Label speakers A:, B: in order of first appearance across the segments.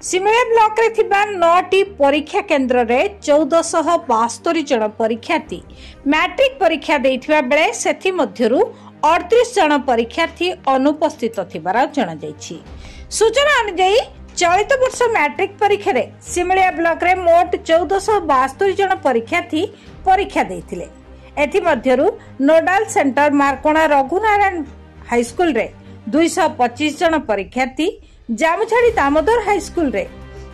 A: सिमला block रे थिबा 9टी परीक्षा केन्द्र रे 1472 जन परीक्षार्थी मैट्रिक परीक्षा देथिबा बेले सेथि मध्यरु 38 जन परीक्षार्थी अनुपस्थित थिबार जणा जायछि। सूचना अनुसार चलित वर्ष मैट्रिक परीक्षा रे सिमला ब्लॉक रे मोट 1472 जन परीक्षार्थी परीक्षा देथिले। एथि मध्यरु नोडाल सेंटर मारकोणा रघुनारायण हाई स्कूल रे 225 जन परीक्षार्थी, जामुछाड़ी दामोदर हाई स्कूल रे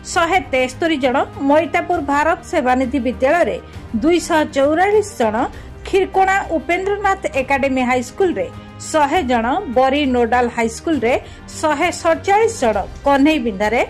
A: 173 जन, मोइतापुर भारत सेवानिधि विद्यालय रे 244 जन, खिरकोणा उपेंद्रनाथ एकेडमी हाई स्कूल रे 100 जन, बरी नोडाल हाई स्कूल रे 147 जन, कन्हई बिंधा रे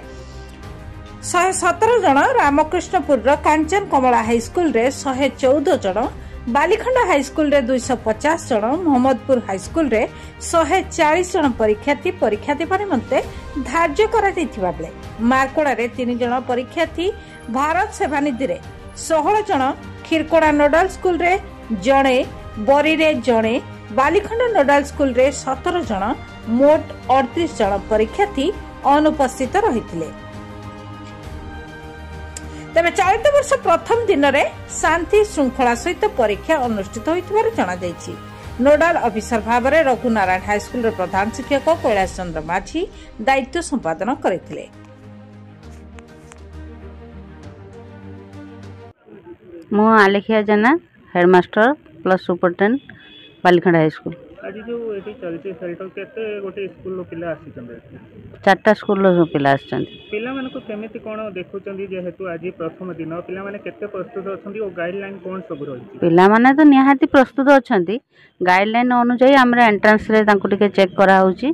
A: 117 जन, रामकृष्णपुर रो कांचन कमला हाई स्कूल रे 114 जन, बालीखंडा हाई स्कूल रे 250 जन, मोहम्मदपुर हाई स्कूल रे 140 जन परीक्षार्थी परीक्षा देवा निमंते धार्य करा दैथिबा बेले मारकोड़ा रे 3 जन परीक्षार्थी, भारत सेवानिधि रे 16 जन, खिरकोड़ा नोडाल स्कूल रे जणे, बरी रे जणे, बालीखंडा नोडाल स्कूल रे 17 जन, मोट 38 जन परीक्षार्थी अनुपस्थित रहिथिले। तेज चलित वर्ष प्रथम दिन में शांति श्रृंखला सहित परीक्षा अनुष्ठित होइथिबार जणा जायछि। नोडाल ऑफिसर भाव में रघुनारायण हाई स्कूल प्रधान शिक्षक कैलाश चंद्र माझी दायित्व संपादन करथिले।
B: मो आलेखिया जना headmaster plus superintendent Balikhanda high school.
C: आज जो एटी चलती सेल्टर केते गोटे स्कूल लो पिला आसी चंदे
B: 4टा स्कूल लो पिला आछन।
C: पिला माने को केमिति कोन देखुचंदी जे हेतु आज प्रथम दिन पिला माने केते प्रस्तुत अछंदी ओ गाइडलाइन कोन सब रही?
B: पिला माने तो निहाती प्रस्तुत अछंदी। गाइडलाइन अनुसार हमरा एंट्रेंस रे तांको टिके चेक करा होउची,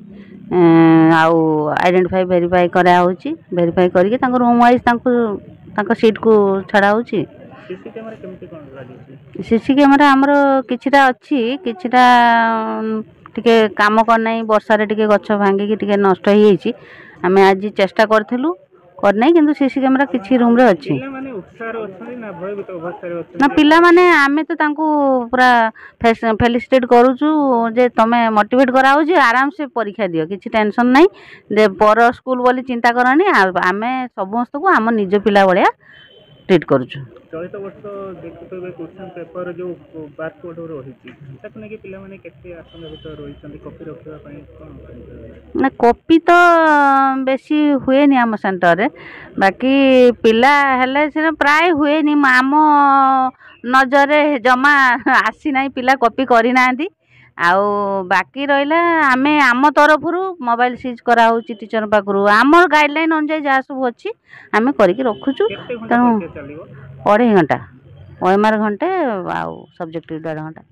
B: आउ आइडेंटिफाई वेरीफाई करा होउची, वेरीफाई करके तांको रूम वाइज तांको सीट को छडा होउची।
C: सीसी कैमरा केमिति कोन लागी?
B: सीसी कैमरा हमरो किछिटा अछि, किछिटा टिके काम कर नै, वर्षा रे टिके गछ भांगी के टिके नष्ट होई छी। हमें आज चेष्टा करथिलु कर नै, किंतु सीसी कैमरा किछि रूम रे अछि।
C: पिला माने उत्साह रे अछि ना भयभीत अवस्था रे अछि
B: ना? पिला माने आमे तो तांको पूरा फेलिसिटेट करूछु जे तमे मोटिवेट कराउ जे आराम से परीक्षा दियो, किछि टेंशन नै, जे पर स्कूल बोली चिंता करनी। आमे समस्त को हम निज पिला बळिया ट्रीट करूछु।
C: चलित वर्ष देखुतबे क्वेश्चन पेपर जो बारकोड रही ताकू नै कि पिला माने केते आसंग भीतर रही छथि कॉपी रखिबा पई कोन
B: ना? कॉपी तो बेसी हुए नि हम सेंटर रे, बाकी पिला हेले से प्राय हुए नि। आम नजर रे जमा आसी नै, पिला कॉपी करि नांदी। आउ बाकी रहिला आमे आम तरफरु मोबाइल सीज करा होची टीचर पाखरु, हमर गाइडलाइन अनुसार जा सब अछि आमे करि के रखुछु।
C: केते घंटा चलिबो?
B: 2.5 घंटा, ओएमआर घंटे, आउ सब्जेक्टिव 1.5 घंटा।